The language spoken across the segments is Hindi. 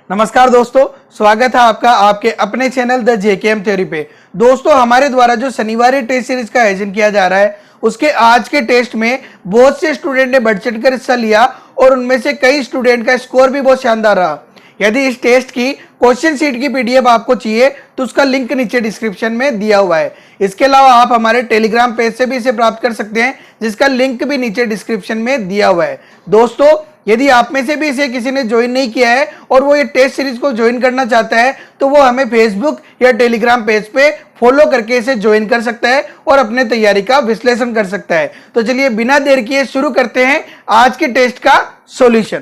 नमस्कार दोस्तों, स्वागत है आपका आपके अपने चैनल द जेकेएम थ्योरी पे। दोस्तों, हमारे द्वारा जो शनिवारी टेस्ट सीरीज का आयोजन किया जा रहा है उसके आज के टेस्ट में बहुत से स्टूडेंट ने बढ़ चढ़कर हिस्सा लिया और उनमें से कई स्टूडेंट का स्कोर भी बहुत शानदार रहा। यदि इस टेस्ट की क्वेश्चन शीट की पीडीएफ आपको चाहिए तो उसका लिंक नीचे डिस्क्रिप्शन में दिया हुआ है। इसके अलावा आप हमारे टेलीग्राम पेज से भी इसे प्राप्त कर सकते हैं, जिसका लिंक भी नीचे डिस्क्रिप्शन में दिया हुआ है। दोस्तों, यदि आप में से भी इसे किसी ने ज्वाइन नहीं किया है और वो ये टेस्ट सीरीज को ज्वाइन करना चाहता है तो वो हमें फेसबुक या टेलीग्राम पेज पे फॉलो करके इसे ज्वाइन कर सकता है और अपने तैयारी का विश्लेषण कर सकता है। तो चलिए बिना देर किए शुरू करते हैं आज के टेस्ट का सॉल्यूशन।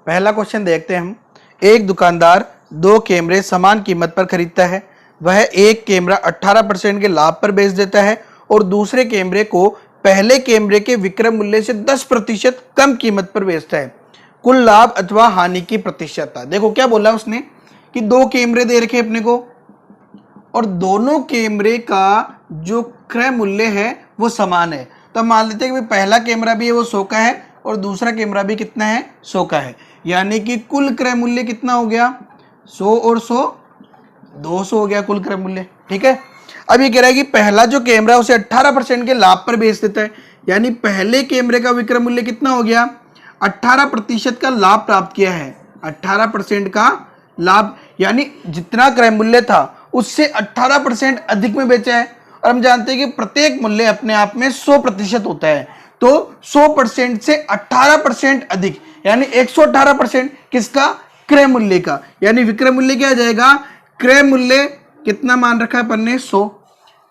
पहला क्वेश्चन देखते हैं हम। एक दुकानदार दो कैमरे समान कीमत पर खरीदता है। वह एक कैमरा 18% के लाभ पर बेच देता है और दूसरे कैमरे को पहले कैमरे के विक्रय मूल्य से 10% कम कीमत पर बेचता है। कुल लाभ अथवा हानि की प्रतिशतता। देखो क्या बोला उसने कि दो कैमरे दे रखे अपने को और दोनों कैमरे का जो क्रय मूल्य है वो समान है। तो हम मान लेते हैं कि पहला कैमरा भी है वो 100 का है और दूसरा कैमरा भी कितना है, 100 का है। यानी कि कुल क्रय मूल्य कितना हो गया, 100 और 100 200 हो गया कुल क्रय मूल्य। ठीक है। अब ये कह रहा है कि पहला जो कैमरा उसे 18% के लाभ पर बेच देता है, यानी पहले कैमरे का विक्रय मूल्य कितना हो गया, 18% का लाभ प्राप्त किया है। 18% का लाभ यानी जितना क्रय मूल्य था उससे 18% अधिक में बेचा है। और हम जानते हैं कि प्रत्येक मूल्य अपने आप में 100% होता है, तो 100% से 18% अधिक यानी 118% किसका, क्रय मूल्य का। यानी विक्रय मूल्य क्या आ जाएगा, क्रय मूल्य कितना मान रखा है अपन ने, 100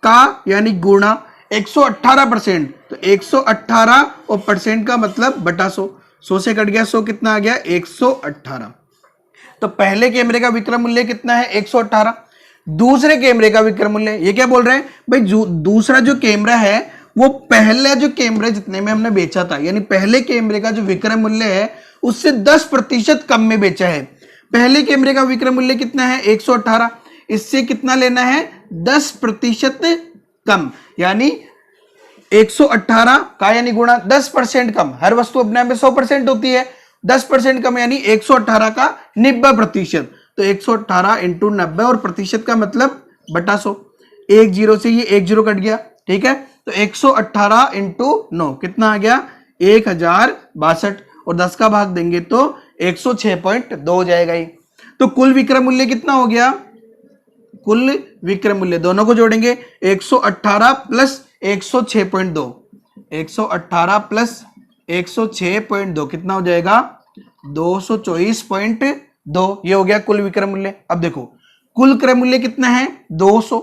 का यानी गुणा 118%। तो 118 और परसेंट का मतलब बटा 100। 100 से कट गया 100, कितना आ गया 118। तो पहले कैमरे का विक्रय मूल्य कितना है, 118। दूसरे कैमरे का विक्रय मूल्य, ये क्या बोल रहे हैं भाई, दूसरा जो कैमरा है वो पहले जो कैमरे जितने में हमने बेचा था, यानी पहले कैमरे का जो विक्रय मूल्य है उससे 10% कम में बेचा है। पहले कैमरे का विक्रय मूल्य कितना है, 118। इससे कितना लेना है, 10% कम, यानी 118 का यानी गुणा 10% कम। हर वस्तु अपने आप में 100% होती है, 10% कम यानी 118 का 90%। तो 118 इंटू 90 और प्रतिशत का मतलब बटा 100। एक जीरो से ये एक जीरो कट गया। ठीक है। तो 118 इंटू 9 कितना आ गया, 1062 और 10 का भाग देंगे तो 106.2 हो जाएगा ही। तो कुल विक्रय मूल्य कितना हो गया, कुल विक्रय मूल्य दोनों को जोड़ेंगे 118 प्लस 106.2, 118 प्लस 106.2 कितना हो जाएगा 224.2। ये हो गया कुल विक्रय मूल्य। अब देखो कुल क्रय मूल्य कितना है, 200,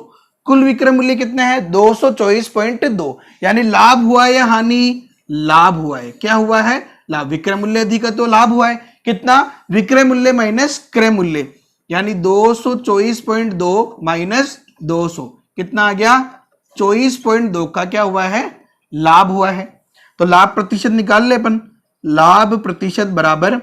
कुल विक्रय मूल्य कितना है 224.2। यानी लाभ हुआ है या हानि, लाभ हुआ है। क्या हुआ है, लाभ। विक्रय मूल्य अधिक है तो लाभ हुआ है। कितना, विक्रय मूल्य माइनस क्रय मूल्य, यानी 224.2 माइनस 200 कितना आ गया, 24.2 का क्या हुआ है, लाभ हुआ है। तो लाभ प्रतिशत निकाल ले अपन। लाभ प्रतिशत बराबर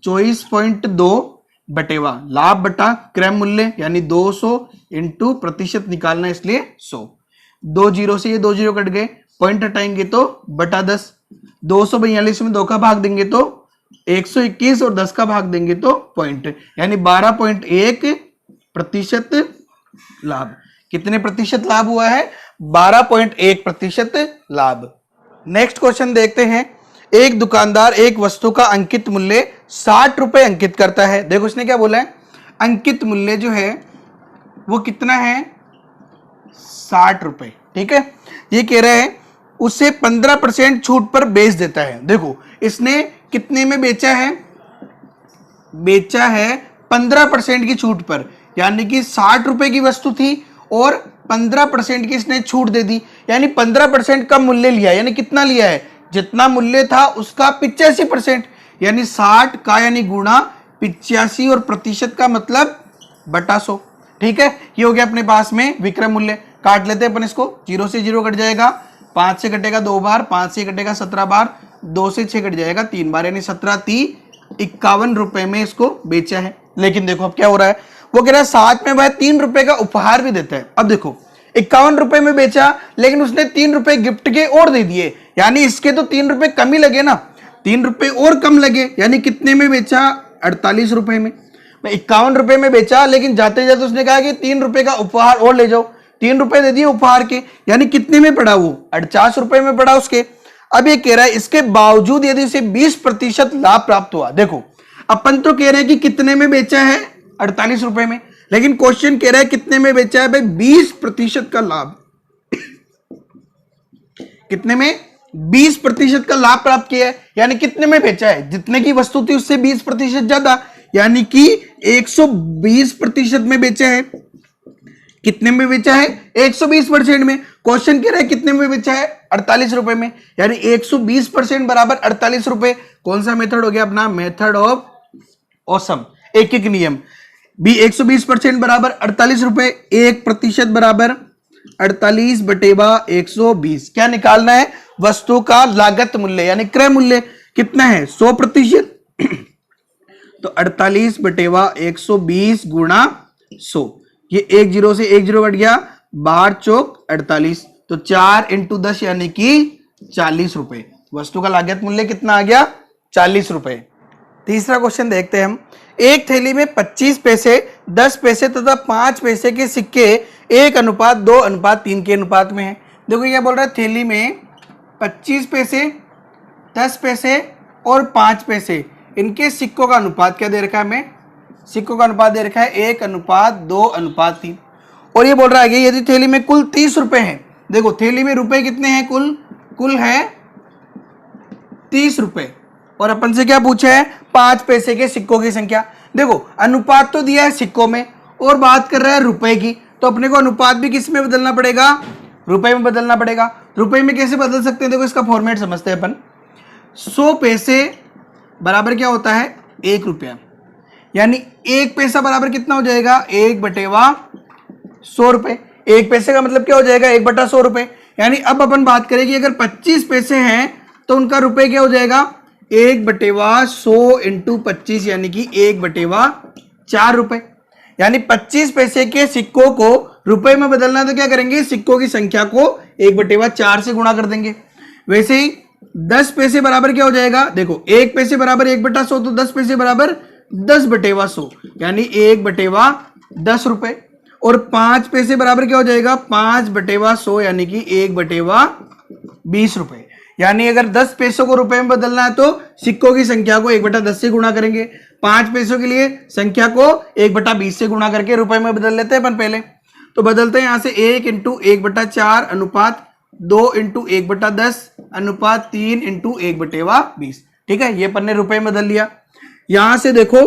24.2 बटेवा लाभ बटा क्रय मूल्य, यानी 200 इंटू प्रतिशत निकालना इसलिए 100। 2 जीरो से ये 2 जीरो कट गए, पॉइंट हटाएंगे तो बटा 10। 242 में 2 का भाग देंगे तो 121 और 10 का भाग देंगे तो पॉइंट, यानी 12.1% लाभ। कितने प्रतिशत लाभ हुआ है, 12.1% लाभ। नेक्स्ट क्वेश्चन देखते हैं। एक दुकानदार एक वस्तु का अंकित मूल्य 60 रुपए अंकित करता है। देखो उसने क्या बोला है, अंकित मूल्य जो है वो कितना है, 60 रुपए। ठीक है। ये कह रहे हैं उसे 15% छूट पर बेच देता है। देखो इसने कितने में बेचा है, बेचा है 15% की छूट पर, यानी कि 60 रुपए की वस्तु थी और 15% की इसने छूट दे दी, यानी 15% कम मूल्य लिया। यानी कितना लिया है, जितना मूल्य था उसका 85%, यानी 60 का यानी गुणा 85 और प्रतिशत का मतलब बटा 100। ठीक है। ये हो गया अपने पास में विक्रय मूल्य। काट लेते हैं अपन इसको, 0 से 0 कट जाएगा, 5 से कटेगा 2 बार, 5 से कटेगा 17 बार, 2 से 6 कट जाएगा 3 बार, यानी 17×3 = 51 रुपए में इसको बेचा है। लेकिन देखो अब क्या हो रहा है, वो कह रहा है साथ में वह 3 रुपए का उपहार भी देता है। अब देखो 51 रुपए में बेचा, लेकिन उसने 3 रुपए गिफ्ट के और दे दिए, यानी इसके तो 3 रुपए कम ही लगे ना, 3 रुपए और कम लगे, यानी कितने में बेचा, 48 रुपए में। मैं 51 रुपए में बेचा, लेकिन जाते जाते उसने कहा कि 3 रुपए का उपहार और ले जाओ, 3 रुपए दे दिए उपहार के, यानी कितने में पड़ा वो, 48 रुपए में पड़ा उसके। अब ये कह रहा है इसके बावजूद यदि उसे 20% लाभ प्राप्त हुआ। देखो अपन तो कह रहे हैं कि कितने में बेचा है, 48 रुपए में, लेकिन क्वेश्चन कह रहा है कितने में बेचा है भाई, 20% का लाभ। कितने में, 20% का लाभ प्राप्त किया है, यानी कितने में बेचा है, जितने की वस्तु थी उससे 20% ज्यादा, यानी कि 120% में बेचा है। कितने में बेचा है, 120% में। क्वेश्चन कह रहा है कितने में बेचा है, 48 रुपए में, यानी 120% बराबर 48 रुपए। कौन सा मेथड हो गया अपना, मेथड ऑफ ऑसम, एक एक नियम। भी 120% बराबर 48 रुपए, 1% बराबर 48 बटेवा 120। क्या निकालना है, वस्तु का लागत मूल्य यानी क्रय मूल्य कितना है, 100%। तो 48 बटेवा 120 गुणा 100, ये 1 0 से 1 0 कट गया, 12 चौक 48, तो 4 × 10 यानी कि 40 रुपए। वस्तु का लागत मूल्य कितना आ गया, 40 रुपए। तीसरा क्वेश्चन देखते हैं हम। एक थैली में 25 पैसे, 10 पैसे तथा 5 पैसे के सिक्के 1:2:3 के अनुपात में है। देखो क्या बोल रहा है, थैली में 25 पैसे, 10 पैसे और 5 पैसे, इनके सिक्कों का अनुपात क्या दे रखा है हमें, सिक्कों का अनुपात दे रखा है 1:2:3। और ये बोल रहा है कि यदि थैली में कुल 30 रुपए हैं, देखो थैली में रुपए कितने हैं, कुल है 30 रुपए, और अपन से क्या पूछा है, 5 पैसे के सिक्कों की संख्या। देखो अनुपात तो दिया है सिक्कों में और बात कर रहा है रुपए की, तो अपने को अनुपात भी किस में बदलना पड़ेगा, रुपए में बदलना पड़ेगा। रुपए में कैसे बदल सकते हैं, देखो इसका फॉर्मेट समझते हैं अपन। 100 पैसे बराबर क्या होता है, 1 रुपया, यानी 1 पैसा बराबर कितना हो जाएगा, 1/100 रुपए। 1 पैसे का मतलब क्या हो जाएगा, 1/100 रुपए। यानी अब अपन बात करें कि अगर 25 पैसे हैं तो उनका रुपए क्या हो जाएगा, 1/100 × 25, यानी कि 1/4 रुपए। यानी 25 पैसे के सिक्कों को रुपए में बदलना तो क्या करेंगे, सिक्कों की संख्या को 1/4 से गुणा कर देंगे। वैसे ही 10 पैसे बराबर क्या हो जाएगा, देखो 1 पैसे बराबर 1/100, तो 10 पैसे बराबर 10/100, यानी 1/10 रुपए। और 5 पैसे बराबर क्या हो जाएगा, 5/100, यानी कि 1/20 रुपए। यानी अगर 10 पैसों को रुपए में बदलना है तो सिक्कों की संख्या को 1/10 से गुणा करेंगे। 5 पैसों के लिए संख्या को 1/20 से गुणा करके रुपए में बदल लेते हैं अपन पहले। तो बदलते हैं यहां से 1 × 1/4 अनुपात 2 × 1/10 अनुपात 3 × 1/20। ठीक है, ये अपन ने रुपए में बदल लिया। यहां से देखो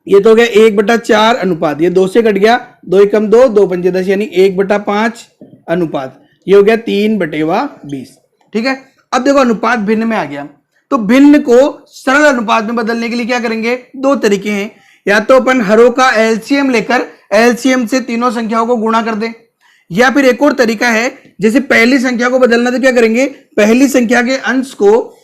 ये तो हो गया 1/4 अनुपात, ये 2 से कट गया, 2 × 2 2 × 5 10, यानी 1/5 अनुपात, ये हो गया 3/20। ठीक है, अब देखो अनुपात भिन्न में आ गया, तो भिन्न को सरल अनुपात में बदलने के लिए क्या करेंगे, 2 तरीके हैं। या तो अपन हरों का एलसीएम लेकर एलसीएम से तीनों संख्याओं को गुणा कर दें, या फिर एक और तरीका है, जैसे पहली संख्या को बदलना तो क्या करेंगे, पहली संख्या के अंश को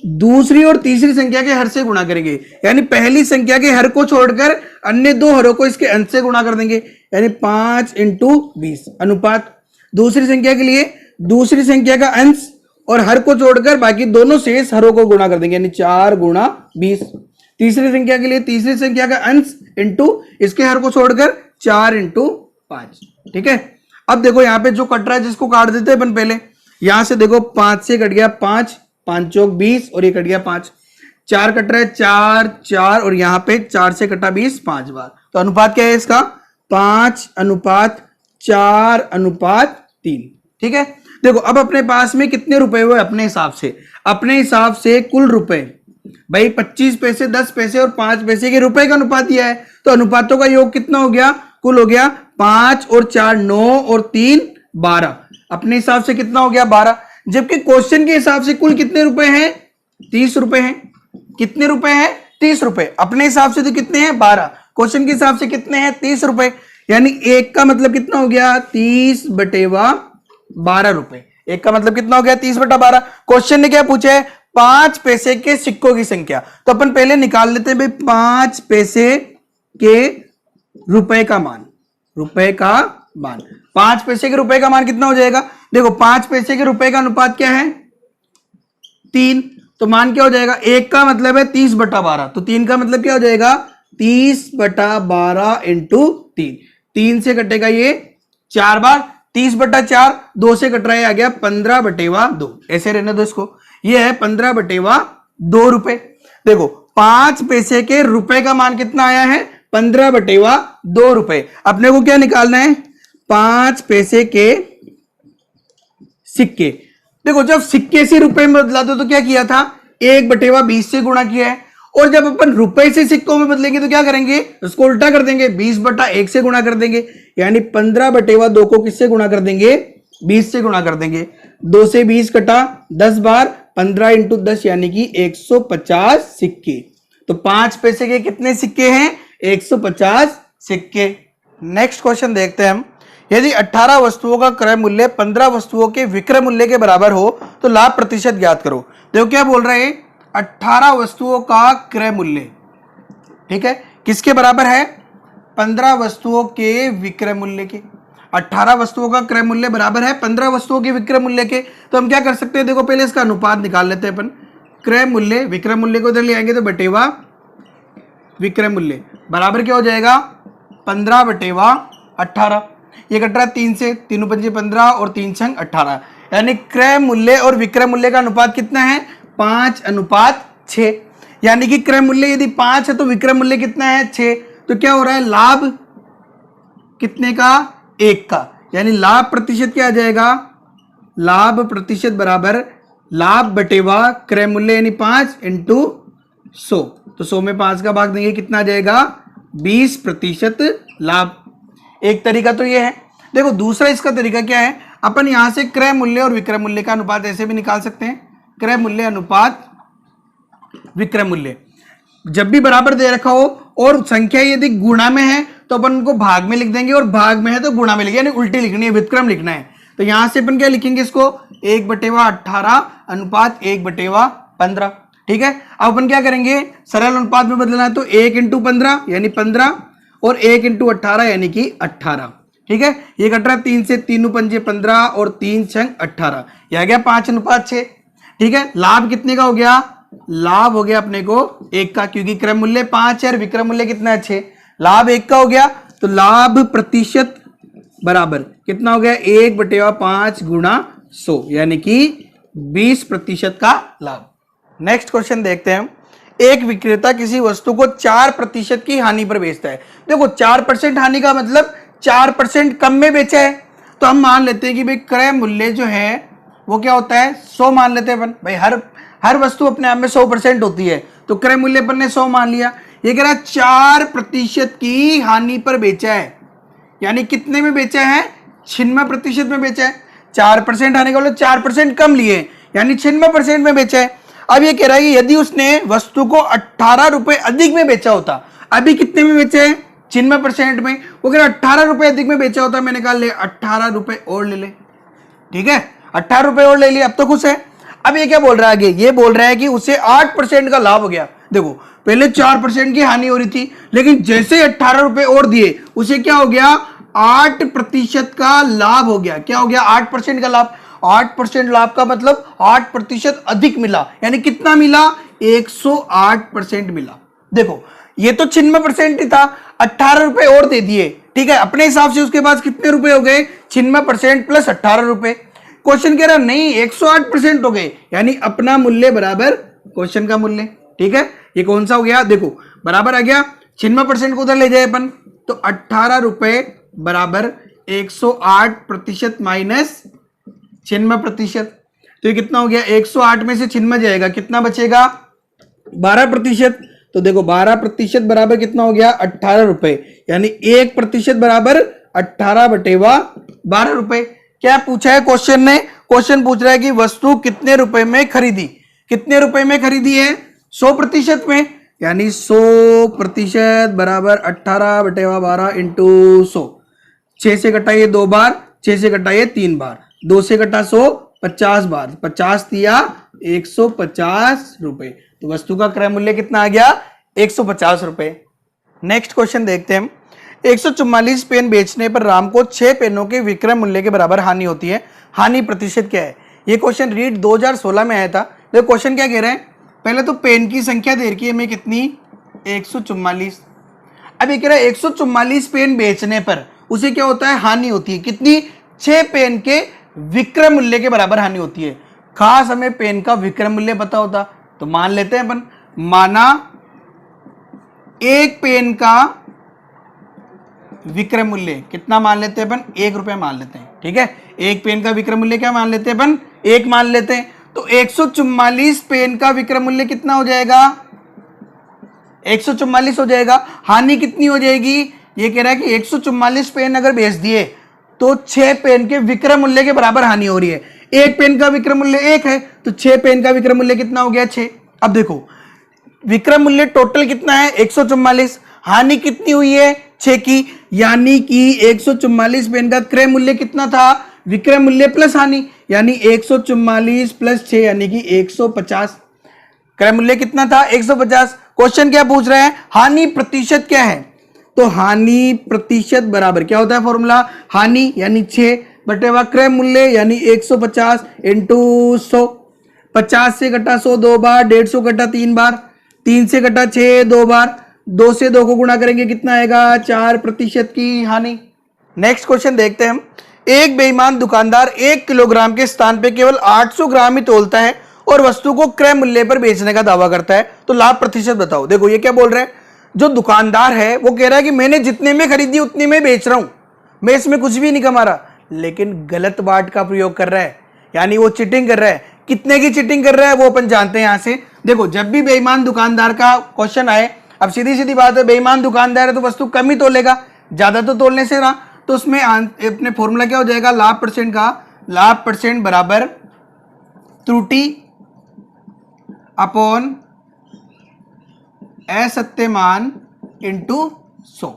दूसरी और तीसरी संख्या के हर से गुणा करेंगे। यानी पहली संख्या के हर को छोड़कर अन्य 2 हरों को इसके अंश से गुणा कर देंगे, यानी 5 × 20 अनुपात। दूसरी संख्या के लिए दूसरी संख्या का अंश और हर को छोड़कर बाकी दोनों शेष हरों को गुणा कर देंगे, यानी 4 × 20। तीसरी संख्या के लिए तीसरी संख्या का अंश इंटू इसके हर को छोड़कर 4 × 5। ठीक है, अब देखो यहाँ पे जो कट रहा है जिसको काट देते हैं अपन पहले, यहां से देखो 5 से कट गया 5, 5 चौक 20, और ये कट गया 5। 4 कट रहा है 4 4, और यहाँ पे 4 से कटा 20 5 बार, तो अनुपात क्या है इसका, 5:4:3। ठीक है, देखो अब अपने पास में कितने रुपए हुए, अपने हिसाब से कुल रुपए, भाई 25 पैसे 10 पैसे और 5 पैसे के रुपए का अनुपात दिया है, तो अनुपातों का योग कितना हो गया, कुल हो गया 5 और 4 9 और 3 12। अपने हिसाब से कितना हो गया, 12। जबकि क्वेश्चन के हिसाब से कुल कितने रुपए हैं, 30 रुपए हैं। कितने रुपए हैं, 30 रुपए। अपने हिसाब से तो कितने हैं, 12। क्वेश्चन के हिसाब से कितने हैं, 30 रुपए। यानी एक का मतलब कितना हो गया, 30/12 रुपए। एक का मतलब कितना हो गया, 30/12। क्वेश्चन ने क्या पूछा है, 5 पैसे के सिक्कों की संख्या। तो अपन पहले निकाल लेते हैं भाई 5 पैसे के रुपए का मान, रुपए का मान। 5 पैसे के रुपए का मान कितना हो जाएगा? देखो 5 पैसे के रुपए का अनुपात क्या है? 3। तो मान क्या हो जाएगा? 1 का मतलब है 30/12, तो 3 का मतलब क्या हो जाएगा? 30/12 इंटू 3। 3 से कटेगा ये 4 बार, 30/4, 2 से कट रहा है, आ गया 15/2। ऐसे रहने दो इसको। ये है 15/2 रुपए। देखो 5 पैसे के रुपए का मान कितना आया है? 15/2 रुपए। अपने को क्या निकालना है? 5 पैसे के सिक्के। देखो जब सिक्के से रुपए में बदला दो तो क्या किया था? 1/20 से गुणा किया है। और जब अपन रुपए से सिक्कों में बदलेंगे तो क्या करेंगे? उसको उल्टा कर देंगे, 20/1 से गुणा कर देंगे। यानी 15/2 को किससे गुणा कर देंगे? 20 से गुणा कर देंगे। 2 से 20 कटा 10 बार, 15 इंटू 10 यानी कि 150 सिक्के। तो 5 पैसे के कितने सिक्के हैं? 150 सिक्के। नेक्स्ट क्वेश्चन देखते हैं हम। यदि 18 वस्तुओं का क्रय मूल्य 15 वस्तुओं के विक्रय मूल्य के बराबर हो तो लाभ प्रतिशत ज्ञात करो। देखो क्या बोल रहे हैं? 18 वस्तुओं का क्रय मूल्य, ठीक है, किसके बराबर है? 15 वस्तुओं के विक्रय मूल्य के। 18 वस्तुओं का क्रय मूल्य बराबर है 15 वस्तुओं के विक्रय मूल्य के। तो हम क्या कर सकते हैं? देखो पहले इसका अनुपात निकाल लेते हैं अपन। क्रय मूल्य, विक्रय मूल्य को इधर ले आएंगे तो बटेवा विक्रय मूल्य बराबर क्या हो जाएगा? 15/18। ये कट रहा है 3 से, 3 पंजे 15 और 3 छंग 18। यानी क्रय मूल्य और विक्रय मूल्य का अनुपात कितना है? 5:6। यानी कि क्रय मूल्य यदि 5 है तो विक्रय मूल्य कितना है? 6। तो क्या हो रहा है? लाभ कितने का? 1 का। यानी लाभ प्रतिशत क्या आ जाएगा? लाभ प्रतिशत बराबर लाभ बटेवा क्रय मूल्य, यानी 5 इंटू 100। तो 100 में 5 का भाग देंगे, कितना आ जाएगा? 20% लाभ। एक तरीका तो ये है। देखो दूसरा इसका तरीका क्या है? अपन यहां से क्रय मूल्य और विक्रय मूल्य का अनुपात ऐसे भी निकाल सकते हैं। क्रय मूल्य अनुपात विक्रय मूल्य जब भी बराबर दे रखा हो और संख्या यदि गुणा में है तो अपन उनको भाग में लिख देंगे, और भाग में है तो गुणा में लिखेंगे, यानी उल्टी लिखनी है, व्युत्क्रम लिखना है। तो यहां से अपन क्या लिखेंगे इसको? 1/18 अनुपात 1/15। ठीक है। अब अपन क्या करेंगे? सरल अनुपात में बदलना है तो 1 इंटू 15 यानी 15 और 1 इंटू 18 यानी कि 18। ठीक है। ये कट रहा है 3 से, 3 पंजे 15 और 3 छंग 18। यह आ गया 5:6। ठीक है। लाभ कितने का हो गया? लाभ हो गया अपने को 1 का, क्योंकि क्रय मूल्य 5 है और विक्रय मूल्य कितना है? 6। लाभ 1 का हो गया। तो लाभ प्रतिशत बराबर कितना हो गया? 1/5 गुणा 100 यानी कि 20% का लाभ। नेक्स्ट क्वेश्चन देखते हैं। एक विक्रेता किसी वस्तु को 4% की हानि पर बेचता है। देखो 4% हानि का मतलब 4% कम में बेचा है। तो हम मान लेते हैं कि भाई क्रय मूल्य जो है वो क्या होता है? 100 मान लेते हैं अपन। भाई हर वस्तु अपने आप में 100% होती है, तो क्रय मूल्य अपन ने 100 मान लिया। ये कह रहा है 4% की हानि पर बेचा है, यानी कितने में बेचा है? 96% में बेचा है। 4% हानि का मतलब 4% कम लिए, यानी 96% में बेचा है। अब ये कह रहा है कि यदि उसने वस्तु को 18 रुपए अधिक में बेचा होता, अभी कितने में बेचा है? 96% में। वो कह रहा 18 रुपए अधिक में बेचा होता, मैंने कहा ले 18 रुपए और ले ले। ठीक है, 18 रुपए और ले लिया, अब तो खुश है। अब ये क्या बोल रहा है आगे? ये बोल रहा है कि उसे 8% का लाभ हो गया। देखो पहले 4% की हानि हो रही थी, लेकिन जैसे 18 रुपए और दिए उसे क्या हो गया? 8% का लाभ हो गया। क्या हो गया? 8% का लाभ। 8% लाभ का मतलब 8% अधिक मिला, यानी कितना मिला? 108% मिला। देखो ये तो 96% ही था, 18 रुपए और दे दिए। ठीक है, अपने हिसाब से उसके पास कितने रुपए हो गए? 96% प्लस 18 रुपए। क्वेश्चन कह रहा नहीं 108% हो गए, यानी अपना मूल्य बराबर क्वेश्चन का मूल्य। ठीक है, ये कौन सा हो गया? देखो बराबर आ गया। 96% को उधर ले जाए अपन तो 18 रुपए बराबर 108% माइनस 96%। तो ये कितना हो गया? 108 में से 96 जाएगा, कितना बचेगा? 12%। तो देखो 12% बराबर कितना हो गया? 18 रुपए, यानी 1% बराबर 18/12 रुपए। क्या पूछा है क्वेश्चन ने? क्वेश्चन पूछ रहा है कि वस्तु कितने रुपए में खरीदी। कितने रुपए में खरीदी है? 100% में, यानी 100% बराबर 18/12 इंटू 100। 6 से कटाइए 2 बार, 6 से कटाइए 3 बार, 2 से कटा 100, 50 बार, 50 दिया 150 रुपए। तो वस्तु का क्रय मूल्य कितना आ गया? 150 रुपए। नेक्स्ट क्वेश्चन देखते हैं। 144 पेन बेचने पर राम को 6 पेनों के विक्रय मूल्य के बराबर हानि होती है, हानि प्रतिशत क्या है? ये क्वेश्चन रीड 2016 में आया था। देखो क्वेश्चन क्या कह रहे हैं, पहले तो पेन की संख्या दे रखी है हमें कितनी, 144। अब ये कह रहा है 144 पेन बेचने पर उसे क्या होता है, हानि होती है कितनी, 6 पेन के विक्रय मूल्य के बराबर हानि होती है। खास हमें पेन का विक्रय मूल्य पता होता तो मान लेते हैं अपन, माना एक पेन का विक्रय मूल्य कितना मान लेते हैं अपन, 1 रुपया मान लेते हैं, ठीक है। एक पेन का विक्रय मूल्य क्या मान लेते हैं अपन, 1 मान लेते हैं। तो 144 पेन का विक्रय मूल्य कितना हो जाएगा, 144 हो जाएगा। हानि कितनी हो जाएगी, ये कह रहा है कि 144 पेन अगर बेच दिए तो 6 पेन के विक्रय मूल्य के बराबर हानि हो रही है। एक पेन का विक्रय मूल्य 1 है तो 6 पेन का विक्रय मूल्य कितना हो गया, 6। अब देखो विक्रय मूल्य टोटल कितना है, 144, हानि कितनी हुई है, 6 की, यानी कि 144 पेन का क्रय मूल्य कितना था, विक्रय मूल्य प्लस हानि, यानी 144 प्लस 6 यानी कि 150। क्रय मूल्य कितना था, 150। क्वेश्चन क्या पूछ रहे हैं, हानि प्रतिशत क्या है, तो हानि प्रतिशत बराबर क्या होता है फॉर्मूला, हानि यानी 6 बटे हुआ क्रय मूल्य यानी 150 इंटू 100। 50 से घटा 100 2 बार, 150 घटा 3 बार, 3 से घटा 6 2 बार, 2 से 2 को गुणा करेंगे कितना आएगा, 4% की हानि। नेक्स्ट क्वेश्चन देखते हैं हम। एक बेईमान दुकानदार 1 किलोग्राम के स्थान पे केवल 800 ग्राम ही तोलता है और वस्तु को क्रय मूल्य पर बेचने का दावा करता है, तो लाभ प्रतिशत बताओ। देखो ये क्या बोल रहे हैं, जो दुकानदार है वो कह रहा है कि मैंने जितने में खरीदी उतने में बेच रहा हूं, मैं इसमें कुछ भी नहीं कमा रहा, लेकिन गलत बाट का प्रयोग कर रहा है, यानी वो चीटिंग कर रहा है। कितने की चीटिंग कर रहा है वो अपन जानते हैं। यहां से देखो, जब भी बेईमान दुकानदार का क्वेश्चन आए, अब सीधी सीधी बात है, बेईमान दुकानदार है तो वस्तु कम ही तोलेगा, ज्यादा तो तोलने से ना, तो उसमें अपने फॉर्मूला क्या हो जाएगा, लाभ परसेंट का, लाभ परसेंट बराबर त्रुटि अपॉन असत्यमान इंटू 100।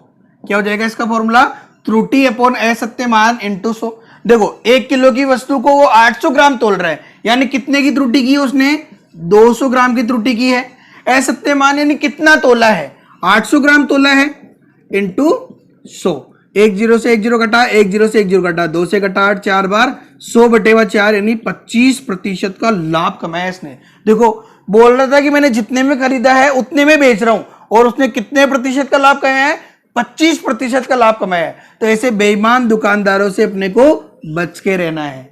क्या हो जाएगा इसका फॉर्मूला, त्रुटि अपॉन असत्यमान इंटू 100। देखो 1 किलो की वस्तु को वो 800 ग्राम तोल रहा है, यानी कितने की त्रुटि की उसने, 200 ग्राम की त्रुटि की है। असत्यमान यानी कितना तोला है, 800 ग्राम तोला है, इंटू 100। 1 0 से 1 0 घटा, 1 0 से 1 0 घटा, 2 से घटा 8 4 बार, 100 बटे 4 यानी 25% का लाभ कमाया इसने। देखो बोल रहा था कि मैंने जितने में खरीदा है उतने में बेच रहा हूं, और उसने कितने प्रतिशत का लाभ कमाया है, 25% का लाभ कमाया है। तो ऐसे बेईमान दुकानदारों से अपने को बच के रहना है।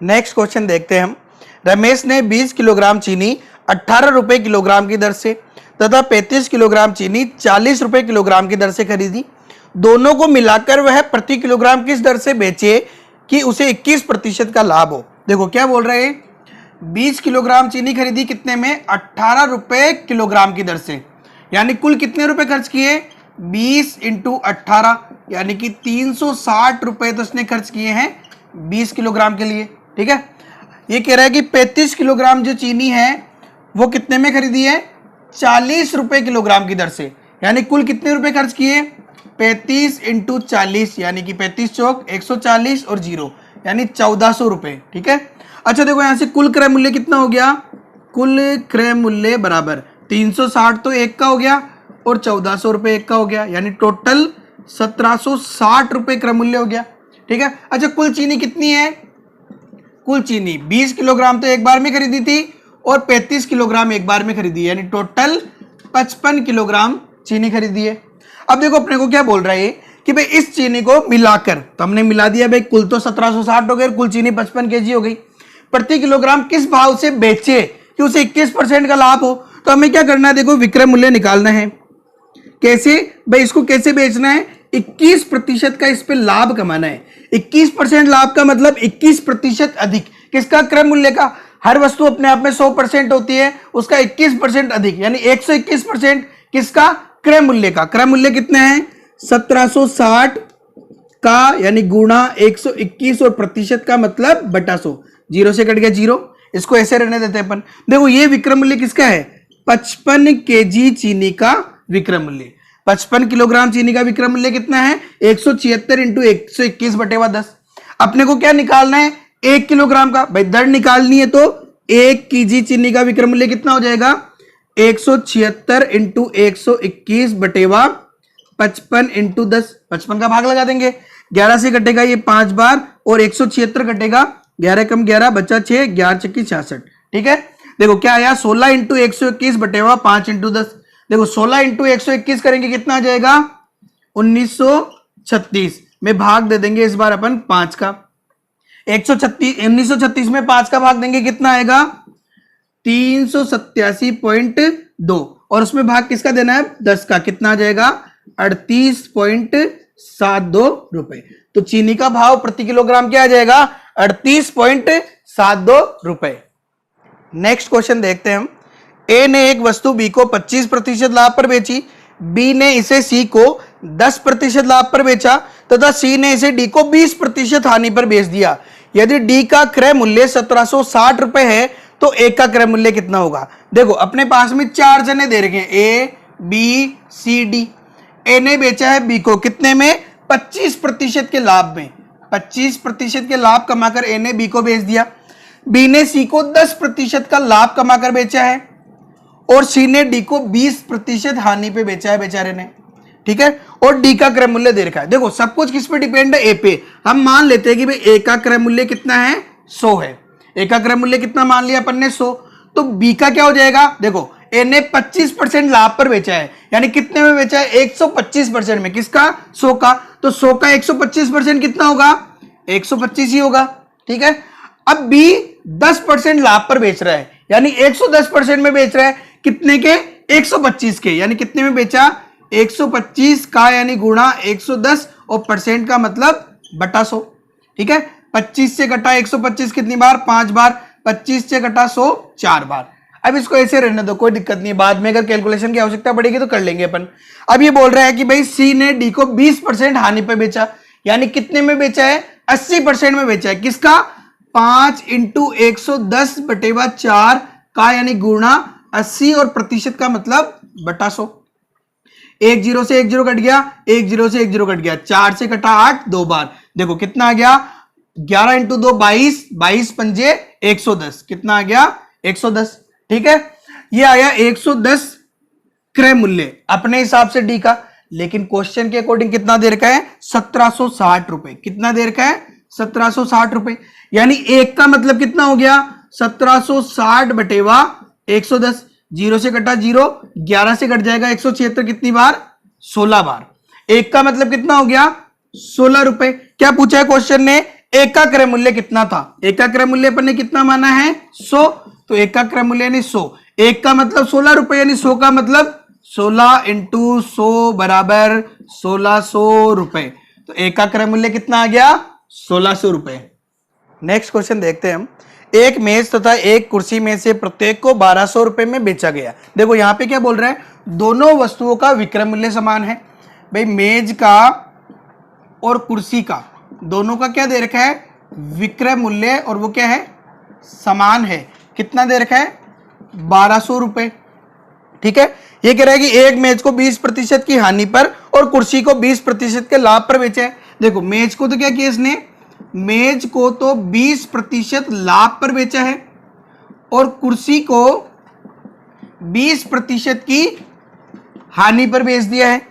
नेक्स्ट क्वेश्चन देखते हैं हम। रमेश ने 20 किलोग्राम चीनी 18 रुपए किलोग्राम की दर से तथा 35 किलोग्राम चीनी 40 रुपए किलोग्राम की दर से खरीदी। दोनों को मिलाकर वह प्रति किलोग्राम किस दर से बेचे कि उसे 21% का लाभ हो। देखो क्या बोल रहे हैं, 20 किलोग्राम चीनी खरीदी कितने में, 18 रुपए किलोग्राम की दर से, यानी कुल कितने रुपए खर्च किए, 20 इंटू 18 यानी कि 360 रुपए तो उसने खर्च किए हैं 20 किलोग्राम के लिए, ठीक है। ये कह रहा है कि 35 किलोग्राम जो चीनी है वो कितने में खरीदी है, 40 रुपए किलोग्राम की दर से, यानी कुल कितने रुपए खर्च किए, 35 इंटू 40 यानी कि 35 चौक 140 और 0 यानी 1400 रुपए, ठीक है। अच्छा देखो यहां से कुल क्रय मूल्य कितना हो गया, कुल क्रय मूल्य बराबर 360 तो 1 का हो गया और 1400 रुपए 1 का हो गया, यानी टोटल 1760 रुपए क्रय मूल्य हो गया, ठीक है। अच्छा कुल चीनी कितनी है, कुल चीनी 20 किलोग्राम तो एक बार में खरीदी थी और 35 किलोग्राम एक बार में खरीदी, यानी टोटल 55 किलोग्राम चीनी खरीदी है। अब देखो अपने को क्या बोल रहा है कि भाई इस चीनी को मिलाकर, तो हमने मिला दिया भाई, कुल तो 1760 हो गए, कुल चीनी 55 केजी हो गई। प्रति किलोग्राम किस भाव से बेचे कि उसे 21% का लाभ हो, तो हमें क्या करना है, देखो विक्रय मूल्य निकालना है। कैसे भाई, इसको कैसे बेचना है, 21% का इस पे लाभ कमाना है। 21% लाभ का मतलब 21% अधिक किसका, क्रय मूल्य का। हर वस्तु अपने आप में 100% होती है, उसका 21% अधिक यानी 121% किसका, क्रय मूल्य का। क्रय मूल्य कितने हैं, 1760 का यानी गुणा 121 और प्रतिशत का मतलब बटा 100, 0 से कट गया 0, इसको ऐसे रहने देते हैं अपन। देखो ये विक्रय मूल्य किसका है, 55 केजी चीनी का विक्रय मूल्य। 55 किलोग्राम चीनी का विक्रय मूल्य कितना है, 176 इंटू 121 बटे 10। अपने को क्या निकालना है, 1 किलोग्राम का, भाई दर निकालनी है तो 1 केजी चीनी का विक्रय मूल्य कितना हो जाएगा, 176 इंटू 121 बटे 55 इंटू 10, 55 का भाग लगा देंगे, 11 से कटेगा ये 5 बार और 176 कटेगा, 11 कम 11 बचा 6, 11 चक्की 66। ठीक है, देखो क्या आया 16 इंटू 121 बटेवा 5 इंटू 10। देखो 16 इंटू 121 करेंगे कितना आ जाएगा 1936 में भाग दे देंगे इस बार अपन 5 का। 1936 में 5 का भाग देंगे कितना आएगा 387.2 और उसमें भाग किसका देना है 10 का, कितना आ जाएगा 38.72 रुपए। तो चीनी का भाव प्रति किलोग्राम क्या आ जाएगा 38.72 रुपए। नेक्स्ट क्वेश्चन देखते हैं हम। ए ने एक वस्तु बी को 25% लाभ पर बेची, बी ने इसे सी को 10% लाभ पर बेचा तथा सी ने इसे डी को 20% हानि पर बेच दिया। यदि डी का क्रय मूल्य 1760 रुपए है तो ए का क्रय मूल्य कितना होगा। देखो अपने पास में 4 जने दे रखे हैं ए बी सी डी। ए ने बेचा है बी को कितने में 25% के लाभ में, 25% के लाभ कमाकर ए ने बी को बेच दिया। बी ने सी को 10% का लाभ कमाकर बेचा है और सी ने डी को 20% हानि पे बेचा है बेचारे ने। ठीक है, और डी का क्रय मूल्य दे रखा है। देखो सब कुछ किस पे डिपेंड है ए पे। हम मान लेते हैं कि भाई ए का क्रय मूल्य कितना है 100 है। ए का क्रय मूल्य कितना मान लिया अपन ने 100, तो बी का क्या हो जाएगा। देखो ए ने 25% लाभ पर बेचा है, यानी कितने में बेचा है 125% में, किसका 100 का। तो 100 का 125% कितना होगा 125 ही होगा। ठीक है, अब बी 10% लाभ पर बेच रहा है, यानी 110% में बेच रहा है, कितने के 125 के, यानी कितने में बेचा 125 का, यानी गुणा 110 और परसेंट का मतलब बटा 100। ठीक है, 25 से कटा 125 कितनी बार 5 बार, 25 से कटा 100 4 बार। अब इसको ऐसे रहने दो, कोई दिक्कत नहीं, बाद में अगर कैलकुलेशन की आवश्यकता पड़ेगी तो कर लेंगे अपन। अब ये बोल रहा है कि भाई सी ने डी को 20% हानि पर बेचा, यानी कितने में बेचा है 80% में बेचा है, किसका 5 इंटू 110 बटेवा 4 का, यानी गुणा 80 और प्रतिशत का मतलब बटा 100। 1 0 से 1 0 कट गया, 1 0 से 1 0 कट गया, 4 से कटा 8 2 बार। देखो कितना आ गया 11 इंटू 2 22, 22 पंजे 110, कितना आ गया 110। ठीक है, ये आया 110 क्रय मूल्य अपने हिसाब से डी का, लेकिन क्वेश्चन के अकॉर्डिंग कितना दे रखा है 1760 रुपए। कितना दे रखा है 1760 रुपए, यानी एक का मतलब कितना हो गया 1760 बटेवा 110। 0 से कटा 0, 11 से कट जाएगा 176 कितनी बार 16 बार। एक का मतलब कितना हो गया 16 रुपए। क्या पूछा है क्वेश्चन ने, एक का क्रय मूल्य कितना था। एक का क्रय मूल्य अपन ने कितना माना है 100, तो एक का क्रय मूल्य यानी 100, एक का मतलब 16 रुपए, यानी 100 का मतलब 16 इंटू 100 बराबर 1600 रुपए। तो एक का क्रय मूल्य कितना आ गया 1600 रुपए। नेक्स्ट क्वेश्चन देखते हैं हम। एक मेज तथा एक कुर्सी में से प्रत्येक को 1200 रुपए में बेचा गया। देखो यहां पे क्या बोल रहा है, दोनों वस्तुओं का विक्रय मूल्य समान है। भाई मेज का और कुर्सी का दोनों का क्या दे रखा है विक्रय मूल्य, और वो क्या है समान है। कितना दे रखा है 1200 रुपए। ठीक है, ये कह रहा है कि एक मेज को 20% की हानि पर और कुर्सी को 20% के लाभ पर बेचा है। देखो मेज को तो क्या किया इसने, मेज को तो 20% लाभ पर बेचा है और कुर्सी को 20% की हानि पर बेच दिया है,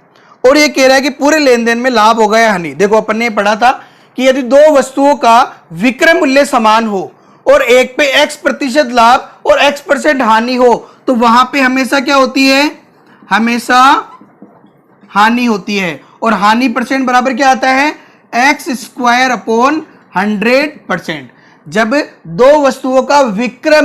और ये कह रहा है कि पूरे लेन देन में लाभ होगा या हानि। देखो अपन ने पढ़ा था कि यदि दो वस्तुओं का विक्रय मूल्य समान हो और एक पे x% लाभ और x% हानि हो, तो वहां पे हमेशा क्या होती है, हमेशा हानि होती है। और हानि परसेंट बराबर क्या आता है x² अपॉन 100%। जब दो वस्तुओं का विक्रय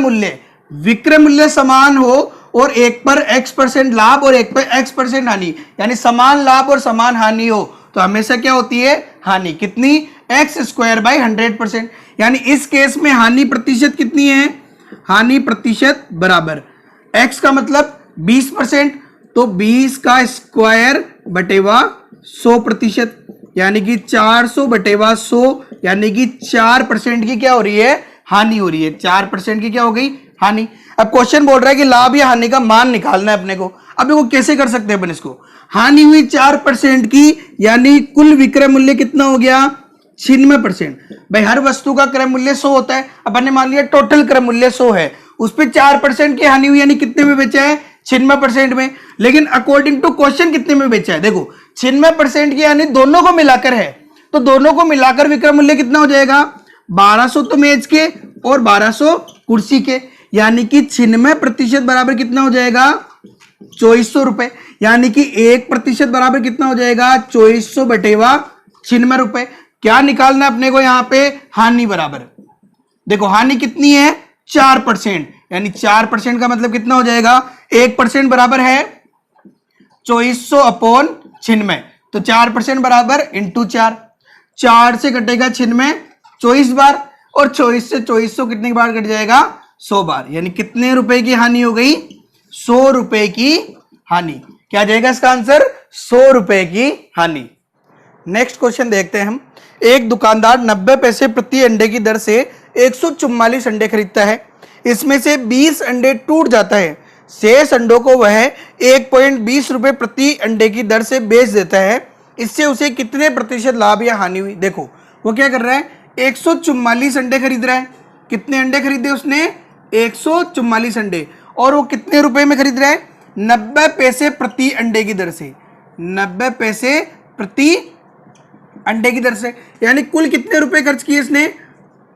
मूल्य समान हो और एक पर x% लाभ और एक पर x% हानि, यानी समान लाभ और समान हानि हो, तो हमेशा क्या होती है हानि। कितनी x² बाई 100%, यानी इस केस में हानि प्रतिशत कितनी है, हानि प्रतिशत बराबर x का मतलब 20%, तो 20 का स्क्वायर बटेवा 100%, यानी कि 400 बटेवा 100, यानी कि 4% की क्या हो रही है हानि हो रही है। 4% की क्या हो गई हानि। अब क्वेश्चन बोल रहा है कि लाभ या हानि का मान निकालना है अपने को। अब देखो कैसे कर सकते हैं अपन इसको, हानि हुई 4% की, यानी कुल विक्रय मूल्य कितना हो गया 96%। भाई हर वस्तु का क्रय मूल्य 100 होता है, अपन ने मान लिया टोटल क्रय मूल्य 100 है, उस पर 4% की हानि हुई, यानी कितने में बेचा है 96% में। लेकिन अकॉर्डिंग टू क्वेश्चन कितने में बेचा है, देखो 96% की यानी दोनों को मिलाकर है, तो दोनों को मिलाकर विक्रय मूल्य कितना हो जाएगा, 1200 तो मेज के और 1200 कुर्सी के, यानी कि 96% बराबर कितना हो जाएगा, 2400 रुपए। यानी कि 1% बराबर कितना हो जाएगा, 2400 बटेवा 96 रुपए। क्या निकालना है अपने को यहां पे, हानि बराबर, देखो हानि कितनी है 4%, यानी 4% का मतलब कितना हो जाएगा, 1% बराबर है 2400 अपॉन 96, तो 4% बराबर इंटू 4 से कटेगा 96 24 बार, और 24 से 2400 कितने बार कट जाएगा, 100 बार। यानी कितने रुपए की हानि हो गई, 100 रुपए की हानि। क्या जाएगा इसका आंसर, 100 रुपए की हानि। नेक्स्ट क्वेश्चन देखते हैं हम। एक दुकानदार 90 पैसे प्रति अंडे की दर से 144 अंडे खरीदता है, इसमें से 20 अंडे टूट जाता है, शेष अंडों को वह 1.20 रुपए प्रति अंडे की दर से बेच देता है, इससे उसे कितने प्रतिशत लाभ या हानि हुई। देखो वो क्या कर रहा है, 144 अंडे खरीद रहा है, कितने अंडे खरीदे उसने, 144 अंडे, और वो कितने रुपए में खरीद रहा है, 90 पैसे प्रति अंडे की दर से, 90 पैसे प्रति अंडे की दर से। यानी कुल कितने रुपए खर्च किए इसने,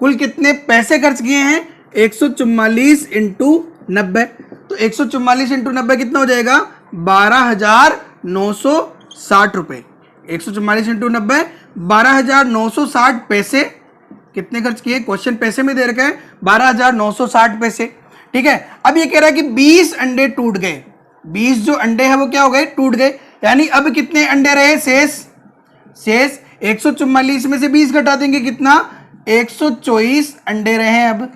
कुल कितने पैसे खर्च किए हैं, 144 इंटू 90, तो 144 इंटू 90 कितना हो जाएगा, 12,960 रुपए। 144 इंटू 90 12,960 पैसे कितने खर्च किए, क्वेश्चन पैसे में दे रखा है 12,960 पैसे। ठीक है, अब ये कह रहा है कि 20 अंडे टूट गए, 20 जो अंडे हैं वो क्या हो गए, टूट गए। यानी अब कितने अंडे रहे शेष, 144 में से 20 घटा देंगे कितना, 124 अंडे रहे हैं। अब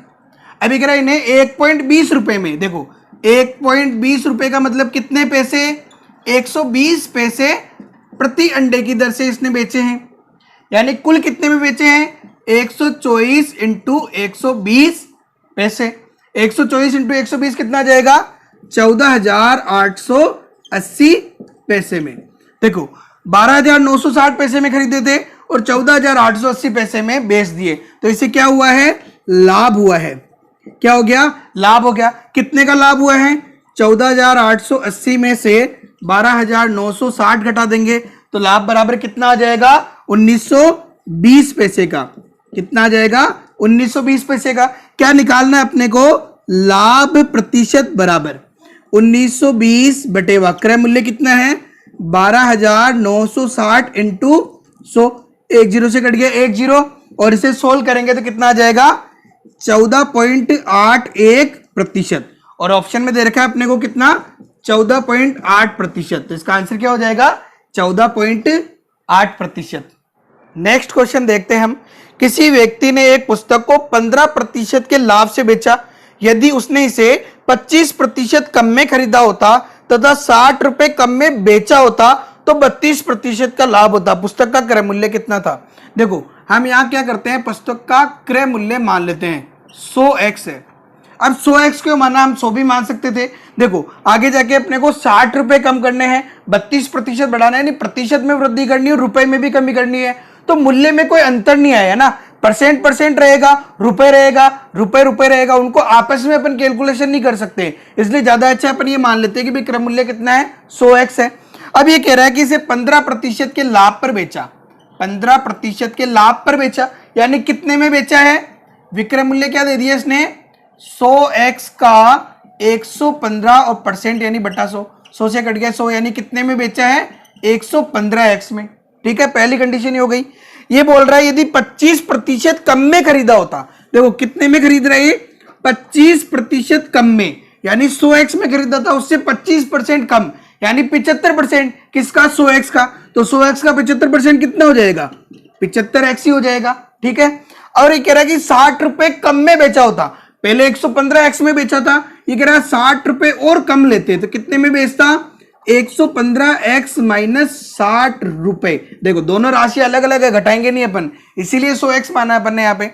अभी कह रहा है इन्हें 1.20 रुपए में, देखो 1.20 रुपए का मतलब कितने पैसे, 120 पैसे प्रति अंडे की दर से इसने बेचे हैं। यानी कुल कितने में बेचे हैं, 124 इंटू 120 पैसे, 124 इंटू 120 कितना जाएगा, 14,880 पैसे में। देखो 12,960 पैसे में खरीदे थे और 14,880 पैसे में बेच दिए, तो इससे क्या हुआ है, लाभ हुआ है। क्या हो गया, लाभ हो गया। कितने का लाभ हुआ है, 14,880 में से 12,960 घटा देंगे तो लाभ बराबर कितना आ जाएगा, 1920 पैसे का। कितना आ जाएगा, 1920 पैसे का। क्या निकालना है अपने को, लाभ प्रतिशत बराबर 1920 बटे वक्रय मूल्य कितना है, 12,960 इंटू 100, एक जीरो से कट गया एक जीरो, और इसे सोल्व करेंगे तो कितना आ जाएगा, 14.81%। और ऑप्शन में दे रखा है अपने को कितना, 14.8%, तो इसका आंसर क्या हो जाएगा, 14.8%। नेक्स्ट क्वेश्चन देखते हैं हम। किसी व्यक्ति ने एक पुस्तक को 15% के लाभ से बेचा, यदि उसने इसे 25% कम में खरीदा होता तथा 60 रुपए कम में बेचा होता तो 32% का लाभ होता। पुस्तक का क्रय मूल्य कितना था। देखो हम यहाँ क्या करते हैं, पुस्तक का क्रय मूल्य मान लेते हैं 100x है। अब 100x क्यों माना, हम 100 भी मान सकते थे। देखो आगे जाके अपने को 60 रुपए कम करने हैं, 32% बढ़ाना है, यानी प्रतिशत में वृद्धि करनी है, रुपए में भी कमी करनी है, तो मूल्य में कोई अंतर नहीं आया ना, परसेंट रहेगा, रुपए रहेगा, रुपए रहेगा, उनको आपस में अपन कैलकुलेशन नहीं कर सकते, इसलिए ज्यादा अच्छा अपन ये मान लेते हैं कि भाई क्रय मूल्य कितना है, 100x है। अब ये कह रहा है कि इसे 15% के लाभ पर बेचा, 15% के लाभ पर बेचा, यानी कितने में बेचा है, विक्रय मूल्य क्या दे दिया इसने, 100x का 115 और परसेंट यानी बटा 100, 100 से कट गया 100, यानी कितने में बेचा है, 115x में। ठीक है, पहली कंडीशन ही हो गई। ये बोल रहा है यदि 25% कम में खरीदा होता, देखो कितने में खरीद रहे हैं, 25% कम में, यानी 100x में खरीदा था, उससे 25% कम, यानी 75%। किसका, 100x का, तो 100x का 75% कितना हो जाएगा, 75x ही हो जाएगा। ठीक है, और ये कह रहा है कि 60 रुपए कम में बेचा होता, पहले 115x में बेचा था, ये कह रहा है 60 रुपए और कम लेते तो कितने में बेचता, 115x माइनस 60 रुपए। देखो दोनों राशि अलग अलग है, घटाएंगे नहीं अपन, इसीलिए 100x माना अपन ने यहाँ पे।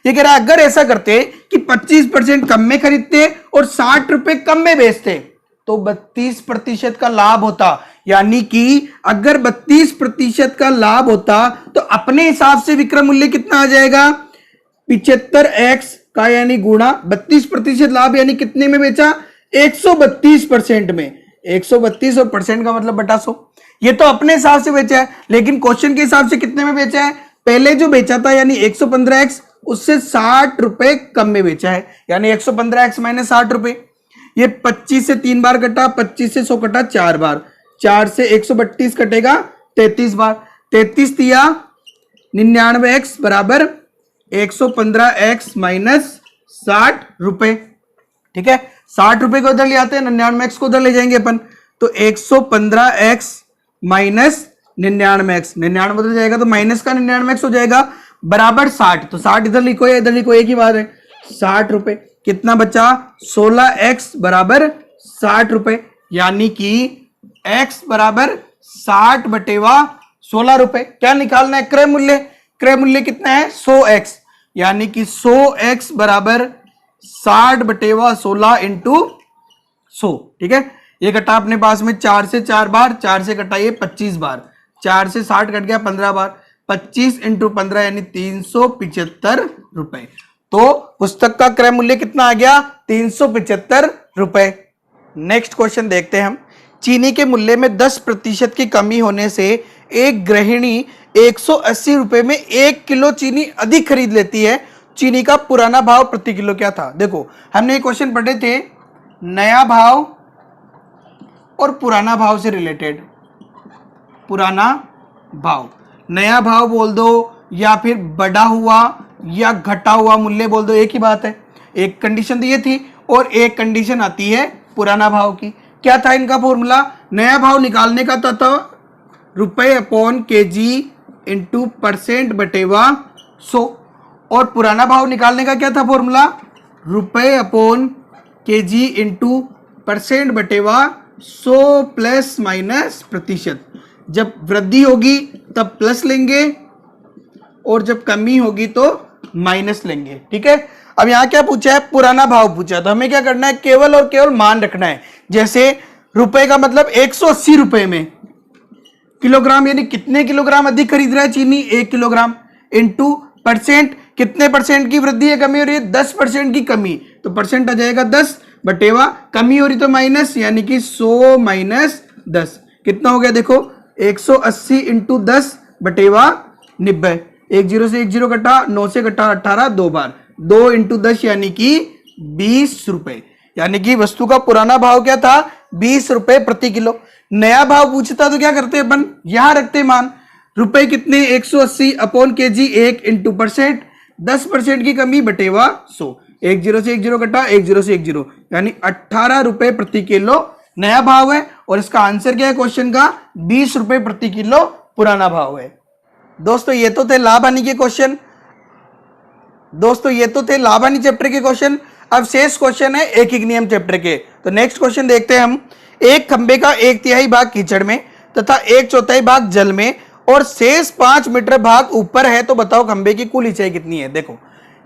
ये कह रहा है अगर ऐसा करते कि 25% कम में खरीदते और 60 रुपए कम में बेचते तो 32% का लाभ होता, यानी कि अगर 32% का लाभ होता तो अपने हिसाब से विक्रय मूल्य कितना आ जाएगा, 75x का यानी गुणा 32% लाभ, यानी कितने में बेचा, 132% में। 132 और परसेंट का मतलब बटा 100। ये तो अपने हिसाब से बेचा है, लेकिन क्वेश्चन के हिसाब से कितने में बेचा है? पहले जो बेचा था यानी 115x, उससे 60 रुपए कम में बेचा है, यानी 115x माइनस 60 रुपए। ये 25 से 3 बार कटा, 25 से 100 कटा 4 बार, 4 से 132 कटेगा 33 बार, 33 दिया 99x बराबर 115x माइनस 60 रुपए। ठीक है, 60 रुपए को उधर ले आते हैं, 99x को उधर ले जाएंगे अपन, तो 115x माइनस 99x, 99 उधर जाएगा तो माइनस का 99x हो जाएगा बराबर 60। तो 60 इधर लिखो या इधर लिखो, एक ही बात है, 60 रुपए। कितना बचा? 16x बराबर 60 रुपए, यानी कि x बराबर 60 बटेवा 16 रुपए। क्या निकालना है? क्रय मूल्य। क्रय मूल्य कितना है? 100x, यानी कि 100x बराबर 60 बटेवा 16 इंटू 100। ठीक है, ये कटा अपने पास में 4 से 4 बार, 4 से कटा ये 25 बार, 4 से 60 कट गया 15 बार, 25 इंटू 15 यानी 375 रुपए। तो पुस्तक का क्रय मूल्य कितना आ गया? 375 रुपए। नेक्स्ट क्वेश्चन देखते हैं हम। चीनी के मूल्य में 10% की कमी होने से एक गृहिणी 180 रुपए में 1 किलो चीनी अधिक खरीद लेती है। चीनी का पुराना भाव प्रति किलो क्या था? देखो, हमने ये क्वेश्चन पढ़े थे नया भाव और पुराना भाव से रिलेटेड। पुराना भाव, नया भाव बोल दो या फिर बढ़ा हुआ या घटा हुआ मूल्य बोल दो, एक ही बात है। एक कंडीशन तो ये थी और एक कंडीशन आती है पुराना भाव की। क्या था इनका फॉर्मूला? नया भाव निकालने का था रुपए अपॉन केजी इंटू परसेंट बटेवा 100, और पुराना भाव निकालने का क्या था फॉर्मूला? रुपए अपॉन केजी इंटू परसेंट बटेवा 100 प्लस माइनस प्रतिशत। जब वृद्धि होगी तब प्लस लेंगे और जब कमी होगी तो माइनस लेंगे। ठीक है, अब यहां क्या पूछा है? पुराना भाव पूछा, तो हमें क्या करना है? केवल और केवल मान रखना है। जैसे रुपए का मतलब 180 रुपए में किलोग्राम, यानी कितने किलोग्राम अधिक खरीद रहा है चीनी? 1 किलोग्राम, इंटू परसेंट, कितने परसेंट की वृद्धि है कमी हो रही है? 10% की कमी, तो परसेंट आ जाएगा 10 बटेवा कमी हो रही तो माइनस, यानी कि 100 माइनस 10 कितना हो गया? देखो 180 इंटू 10 बटेवा 90, 1 0 से 1 0 कटा, 9 से कटा 18 दो बार, 2 इंटू 10 यानी कि 20 रुपए। यानी कि वस्तु का पुराना भाव क्या था? 20 रुपए प्रति किलो। नया भाव पूछता तो क्या करते अपन? यहां रखते मान, रुपए कितने? 180 अपॉन केजी 1 इंटू परसेंट, 10% की कमी बटेवा 100, 1 0 से 1 0 कटा, 1 0 से 1 0 यानी 18 रुपए प्रति किलो नया भाव है। और इसका आंसर क्या है क्वेश्चन का? 20 रुपए प्रति किलो पुराना भाव है। दोस्तों ये तो थे लाभ हानि के क्वेश्चन। दोस्तों ये तो थे लाभ हानि चैप्टर के क्वेश्चन। अब शेष क्वेश्चन है एक ही नियम चैप्टर के। तो नेक्स्ट क्वेश्चन देखते हैं हम। एक खंबे का 1/3 भाग कीचड़ में तथा 1/4 भाग जल में और शेष 5 मीटर भाग ऊपर है, तो बताओ खंबे की कुल ऊंचाई कितनी है? देखो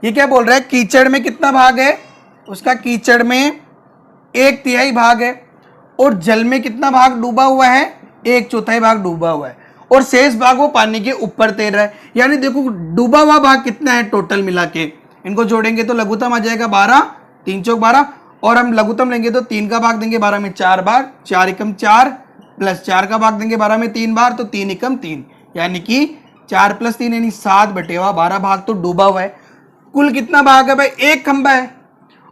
ये क्या बोल रहा है? कीचड़ में कितना भाग है उसका? कीचड़ में 1/3 भाग है, और जल में कितना भाग डूबा हुआ है? 1/4 भाग डूबा हुआ है, और शेष भाग वो पानी के ऊपर तैर रहा है। यानी देखो डूबा हुआ भाग कितना है टोटल मिला के, इनको जोड़ेंगे तो लघुत्तम आ जाएगा 12, 3 चौक 12, और हम लघुत्तम लेंगे तो 3 का भाग देंगे 12 में 4 बार, 4 एकम 4 प्लस 4 का भाग देंगे 12 में 3 बार, तो 3 एकम 3, यानी कि 4 प्लस 3 यानी 7 बटेवा 12 भाग तो डूबा हुआ है। कुल कितना भाग है भाई? एक खंबा है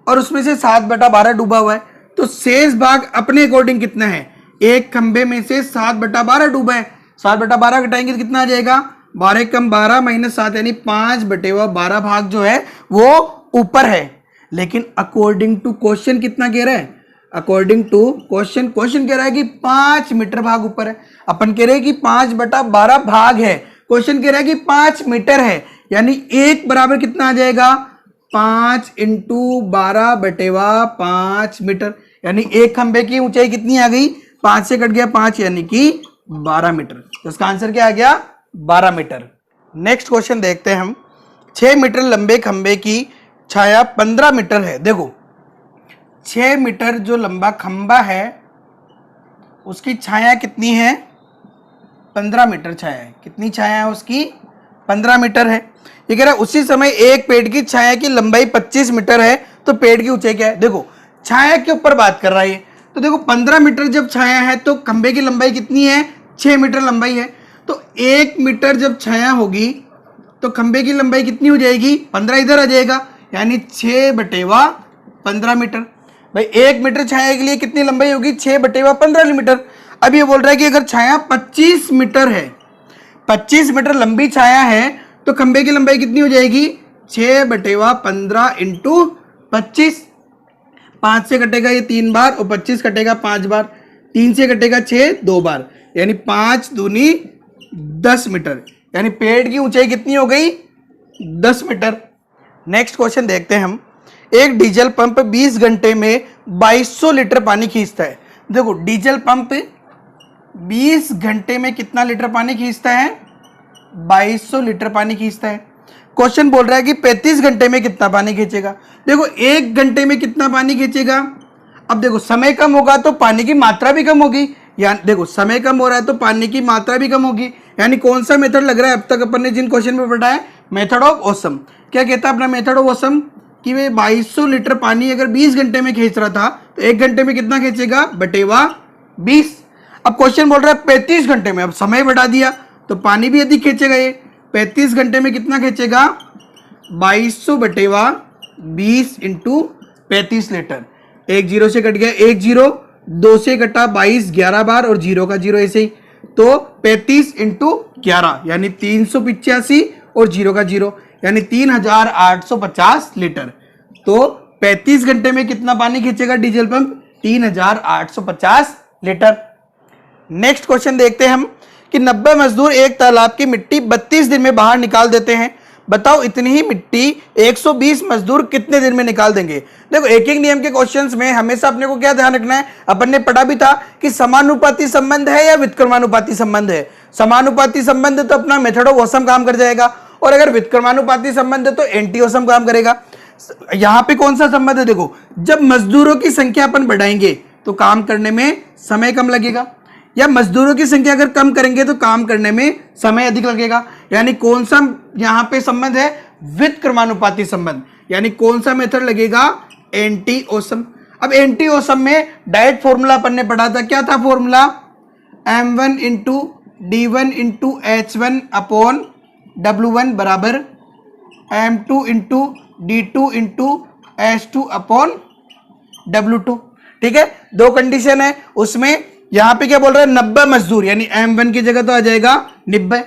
और उसमें से 7/12 डूबा हुआ है, तो शेष भाग अपने अकॉर्डिंग कितना है? एक खंबे में से 7/12 डूबा है, 7/12 घटाएंगे तो कितना आ जाएगा? 12 कम 12 माइनस 7 यानी 5/12 भाग जो है वो ऊपर है। लेकिन अकॉर्डिंग टू क्वेश्चन कितना कह रहा है? अकॉर्डिंग टू क्वेश्चन कह रहा है कि 5 मीटर भाग ऊपर है। अपन कह रहे हैं कि 5/12 भाग है, क्वेश्चन कह रहा है कि 5 मीटर है, यानी एक बराबर कितना आ जाएगा? 5 इंटू 12/5 मीटर, यानी एक खंबे की ऊंचाई कितनी आ गई? 5 से कट गया 5 यानी कि 12 मीटर। तो इसका आंसर क्या आ गया? 12 मीटर। नेक्स्ट क्वेश्चन देखते हैं हम। 6 मीटर लंबे खंबे की छाया 15 मीटर है। देखो 6 मीटर जो लंबा खंबा है उसकी छाया कितनी है? 15 मीटर छाया है। कितनी छाया है उसकी? 15 मीटर है। ये कह रहा है उसी समय एक पेड़ की छाया की लंबाई 25 मीटर है, तो पेड़ की ऊंचाई क्या है? देखो छाया के ऊपर बात कर रहा है। तो देखो 15 मीटर जब छाया है तो खंबे की लंबाई कितनी है, 6 मीटर लंबाई है। तो 1 मीटर जब छाया होगी तो खंबे की लंबाई कितनी हो जाएगी, 15 इधर आ जाएगा, यानी 6/15 मीटर। भाई 1 मीटर छाया के लिए कितनी लंबाई होगी, 6/15 मीटर। अब ये बोल रहा है कि अगर छाया 25 मीटर है, 25 मीटर लंबी छाया है तो खंबे की लंबाई कितनी हो जाएगी, 6/15 इंटू 25। 5 से कटेगा ये 3 बार और 25 कटेगा 5 बार, 3 से कटेगा 6 2 बार, यानी 5 दूनी 10 मीटर, यानी पेड़ की ऊंचाई कितनी हो गई, 10 मीटर। नेक्स्ट क्वेश्चन देखते हैं हम। एक डीजल पंप 20 घंटे में 2200 लीटर पानी खींचता है। देखो डीजल पंप 20 घंटे में कितना लीटर पानी खींचता है, 2200 लीटर पानी खींचता है। क्वेश्चन बोल रहा है कि 35 घंटे में कितना पानी खींचेगा। देखो 1 घंटे में कितना पानी खींचेगा, अब देखो समय कम होगा तो पानी की मात्रा भी कम होगी, यानी देखो समय कम हो रहा है तो पानी की मात्रा भी कम होगी, यानी कौन सा मेथड लग रहा है अब तक अपन ने जिन क्वेश्चन में पढ़ा है, मेथड ऑफ ऑसम। क्या कहता है अपना मेथड ऑफ ऑसम, कि वे 2200 लीटर पानी अगर 20 घंटे में खींच रहा था तो 1 घंटे में कितना खींचेगा, बटेवा 20। अब क्वेश्चन बोल रहा है 35 घंटे में, अब समय बढ़ा दिया तो पानी भी अधिक खींचेगा। ये 35 घंटे में कितना खींचेगा, 2200/20 इंटू 35 लीटर। 1 0 से कट गया 1 0, 2 से कटा 22 11 बार और 0 का 0 ऐसे ही, तो 35 इंटू 11 यानी 385 और 0 का 0 यानी 3850 लीटर। तो 35 घंटे में कितना पानी खींचेगा diesel pump, 3850 litre. Next question देखते हैं हम कि 90 मजदूर एक तालाब की मिट्टी 32 दिन में बाहर निकाल देते हैं। बताओ इतनी ही मिट्टी 120 मजदूर कितने दिन में निकाल देंगे। देखो एक एक नियम के क्वेश्चंस में हमेशा अपने को क्या ध्यान रखना है, अपन ने पढ़ा भी था कि समानुपाती संबंध है या व्युत्क्रमानुपाती संबंध है। समानुपाती संबंध तो अपना मेथड ऑफ ऑसम काम कर जाएगा, और अगर व्युत्क्रमानुपाती संबंध है तो एंटी ऑसम काम करेगा। यहां पे कौन सा संबंध है, देखो जब मजदूरों की संख्या अपन बढ़ाएंगे तो काम करने में समय कम लगेगा, या मजदूरों की संख्या अगर कम करेंगे तो काम करने में समय अधिक लगेगा। यानी कौन सा यहां पे संबंध है, व्युत्क्रमानुपाती संबंध, यानी कौन सा मेथड लगेगा, एंटी ऑसम। अब एंटी ऑसम में डायरेक्ट फॉर्मूला अपन ने पढ़ा था, क्या था formula, m1 into d1 into h1 upon w1 बराबर m2 into d2 into h2 upon w2। ठीक है, दो कंडीशन है उसमें। यहां पे क्या बोल रहा है, 90 मजदूर, यानी m1 की जगह तो आ जाएगा 90,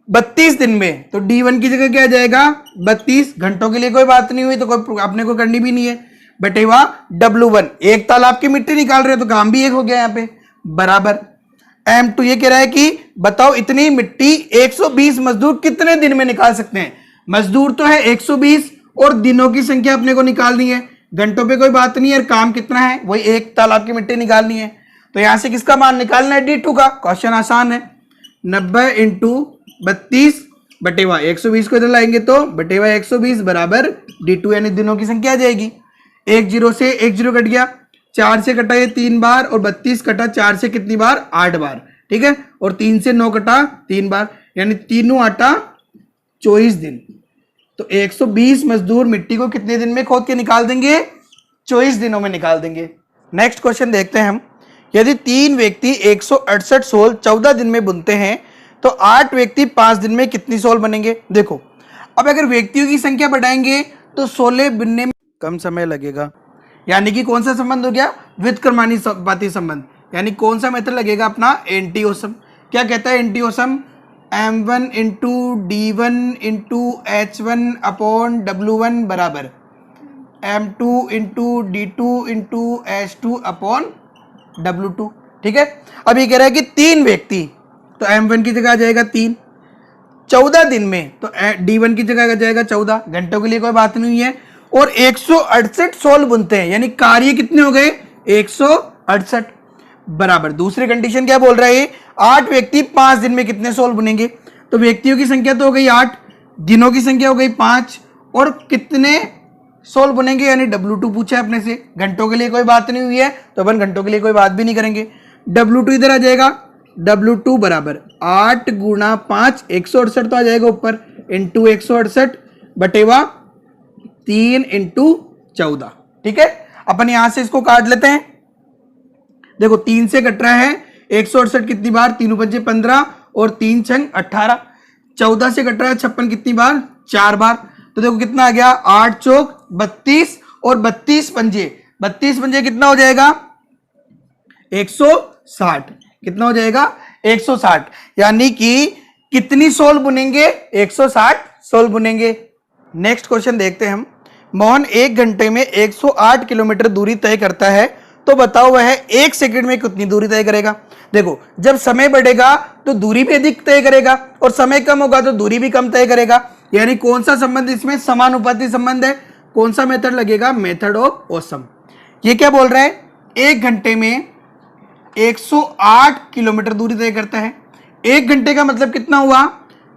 32 दिन में तो d1 की जगह क्या आ जाएगा, 32 घंटों के लिए कोई बात नहीं हुई तो कोई अपने को करनी भी नहीं है, बटेवा w1। एक तालाब की मिट्टी निकाल रहे हो तो काम भी एक हो गया यहाँ पे, बराबर m2। ये कह रहा है कि बताओ इतनी मिट्टी 120 मजदूर कितने दिन में निकाल सकते हैं। मजदूर तो है 120 और दिनों की संख्या अपने को निकालनी है, घंटों पे कोई बात नहीं है, और काम कितना है, वही एक तालाब की मिट्टी निकालनी है। तो यहां से किसका मान निकालना है, d2 का। क्वेश्चन आसान है, 90 इंटू 32 बटेवा 120 को इधर लाएंगे तो बटेवा 120 बराबर d2, यानी दिनों की संख्या आ जाएगी। 1 0 से 1 0 कट गया, 4 से कटा ये 3 बार और 32 कटा 4 से कितनी बार, 8 बार। ठीक है, और 3 से 9 कटा 3 बार, यानी तीनों आटा 24 दिन। तो 120 मजदूर मिट्टी को कितने दिन में खोद के निकाल देंगे, 24 दिनों में निकाल देंगे। नेक्स्ट क्वेश्चन देखते हैं हम। यदि 3 व्यक्ति 168 सोल 14 दिन में बुनते हैं तो 8 व्यक्ति 5 दिन में कितनी सोल बनेंगे। देखो अब अगर व्यक्तियों की संख्या बढ़ाएंगे तो सोले बुनने में कम समय लगेगा, यानी कि कौन सा संबंध हो गया, व्युत्क्रमानुपाती संबंध। यानी कौन सा मेथड लगेगा अपना, एंटी ऑसम। क्या कहता है anti awesome, m1 into d1 into h1 upon w1 बराबर m2 into d2 into h2 upon w2। ठीक है, अब ये कह रहा है कि 3 व्यक्ति, तो m1 की जगह आ जाएगा 3, 14 दिन में तो d1 की जगह आ जाएगा 14, घंटों के लिए कोई बात नहीं है, और 168 सोल बुनते हैं, यानी कार्य कितने हो गए, 168 बराबर। दूसरी कंडीशन क्या बोल रहा है, 8 व्यक्ति 5 दिन में कितने सोल बुनेंगे। तो व्यक्तियों की संख्या तो हो गई 8, दिनों की संख्या हो गई 5, और कितने सोल बुनेंगे, यानी w2 पूछा है अपने से। घंटों के लिए कोई बात नहीं हुई है तो अपन घंटों के लिए कोई बात भी नहीं करेंगे, w2 इधर आ जाएगा, w2 बराबर 8 गुणा 5 168 तो आ जाएगा ऊपर, इंटू 168 बटेवा 3 इंटू 14। ठीक है, अपन यहां से इसको काट लेते हैं। देखो 3 से कट रहा है 168 कितनी बार, 3 पंजे 15 और 3 छंग 18। 14 से कट रहा है 56 कितनी बार, 4 बार। तो देखो कितना आ गया, 8 चौक 32 और 32 पंजे, 32 पंजे कितना हो जाएगा 160। कितना हो जाएगा 160, यानी कि कितनी सोल बुनेंगे, 160 सोल बुनेंगे। नेक्स्ट क्वेश्चन देखते हैं हम। मोहन 1 घंटे में 108 किलोमीटर दूरी तय करता है, तो बताओ वह 1 सेकंड में कितनी दूरी तय करेगा। देखो जब समय बढ़ेगा तो दूरी भी अधिक तय करेगा और समय कम होगा तो दूरी भी कम तय करेगा। यानी कौन सा संबंध इसमें समानुपाती संबंध है, कौन सा मेथड लगेगा, मेथड ऑफ ऑसम। ये क्या बोल रहा है, 1 घंटे में 108 किलोमीटर दूरी तय करता है। 1 घंटे का मतलब कितना हुआ,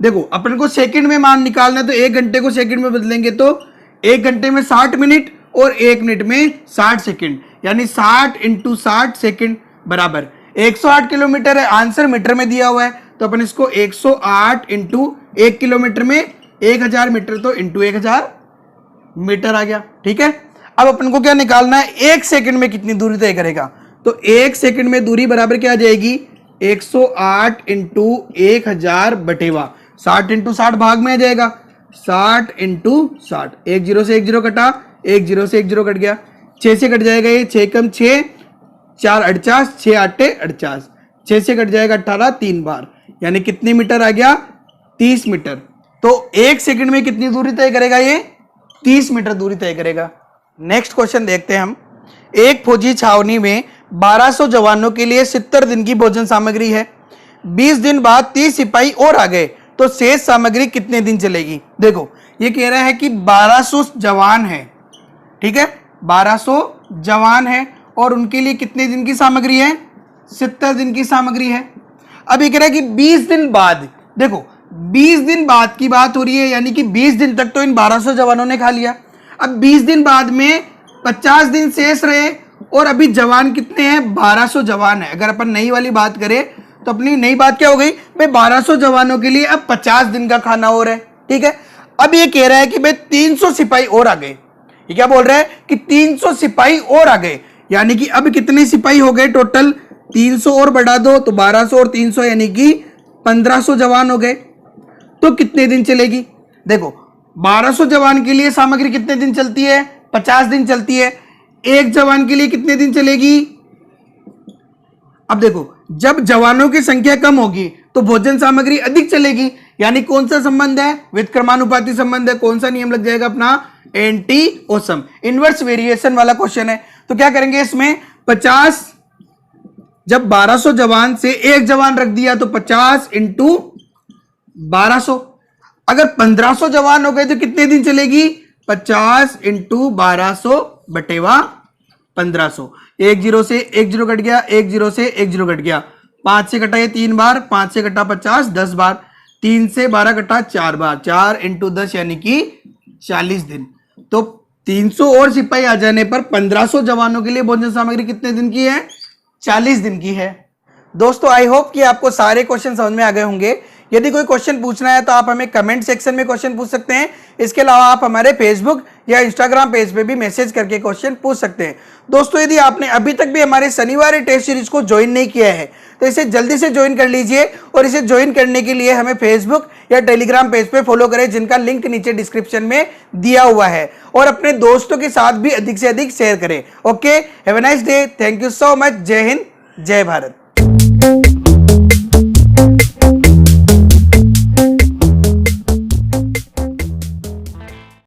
देखो अपन को सेकंड में मान निकालना है तो 1 घंटे को सेकंड में बदलेंगे तो 1 घंटे में 60 मिनट और 1 मिनट में 60 सेकंड, यानी 60 × 60 सेकंड बराबर 108 किलोमीटर है। आंसर मीटर में दिया हुआ है तो अपन इसको 108 × 1 किलोमीटर में 1000 मीटर, तो × 1000 मीटर आ गया। ठीक है, अब अपन को क्या निकालना है, 1 सेकंड में कितनी दूरी तय करेगा। तो 1 सेकंड में दूरी बराबर क्या आ जाएगी, 108 × 1000 बटेवा 60 × 60 भाग में आ जाएगा, 60 × 60। 1 0 से 1 0 कटा, 1 0 से 1 0 कट गया, 6 से कट जाएगा ये, 6 कम 6 4 48, 6 8 48, 6 से कट जाएगा 18 3 बार, यानी कितने मीटर आ गया 30 मीटर। तो 1 सेकंड में कितनी दूरी तय करेगा, ये 30 मीटर दूरी तय करेगा। नेक्स्ट क्वेश्चन देखते हैं हम। एक फौजी छावनी में 1200 जवानों के लिए 70 दिन की भोजन सामग्री है। 20 दिन बाद 30 सिपाही और आ गए तो शेष सामग्री कितने दिन चलेगी। देखो ये कह रहा है कि 1200 जवान है, ठीक है, 1200 जवान है और उनके लिए कितने दिन की सामग्री है, 70 दिन की सामग्री है। अब ये कह रहा है कि 20 दिन बाद, देखो 20 दिन बाद की बात हो रही है, यानी कि 20 दिन तक तो इन 1200 जवानों ने खा लिया। अब 20 दिन बाद में 50 दिन शेष रहे और अभी जवान कितने हैं, 1200 जवान है। अगर अपन नई वाली बात करें तो अपनी नई बात क्या हो गई भाई, 1200 जवानों के लिए अब 50 दिन का खाना और है। ठीक है, अब ये कह रहा है कि भाई 300 सिपाही और आ गए। ये क्या बोल रहा है कि 300 सिपाही और आ गए, यानी कि अब कितने सिपाही हो गए टोटल, 300 और बढ़ा दो तो 1200 और 300 यानी कि 1500 जवान हो गए। तो कितने दिन चलेगी, देखो 1200 जवान के लिए सामग्री कितने दिन चलती है, 50 दिन चलती है। एक जवान के लिए कितने दिन चलेगी। अब देखो जब जवानों की संख्या कम होगी तो भोजन सामग्री अधिक चलेगी, यानी कौन सा संबंध है, व्युत्क्रमानुपाती संबंध है। कौन सा नियम लग जाएगा अपना, एंटी ओसम, इनवर्स वेरिएशन वाला क्वेश्चन है। तो क्या करेंगे इसमें 50, जब 1200 जवान से एक जवान रख दिया तो 50 × 1200। अगर 1500 जवान हो गए तो कितने दिन चलेगी, 50 × 1200 बटेवा 1500। 1 0 से 1 0 कट गया, 1 0 से 1 0 कट गया, 5 से कटा ये 3 बार, 5 से कटा 50 10 बार, 3 से 12 कटा 4 बार, 4 × 10 यानी कि 40 दिन। तो 300 और सिपाही आ जाने पर 1500 जवानों के लिए भोजन सामग्री कितने दिन की है, 40 दिन की है। दोस्तों आई होप कि आपको सारे क्वेश्चन समझ में आ गए होंगे। यदि कोई क्वेश्चन पूछना है तो आप हमें कमेंट सेक्शन में क्वेश्चन पूछ सकते हैं। इसके अलावा आप हमारे फेसबुक या इंस्टाग्राम पेज पे भी मैसेज करके क्वेश्चन पूछ सकते हैं। दोस्तों यदि आपने अभी तक भी हमारे शनिवार टेस्ट सीरीज को ज्वाइन नहीं किया है तो इसे जल्दी से ज्वाइन कर लीजिए, और इसे ज्वाइन करने के लिए हमें फेसबुक या टेलीग्राम पेज पे फॉलो करें, जिनका लिंक नीचे डिस्क्रिप्शन में दिया हुआ है, और अपने दोस्तों के साथ भी अधिक से अधिक शेयर करें। Okay, have a nice day, thank you so much, जय हिंद, जय भारत।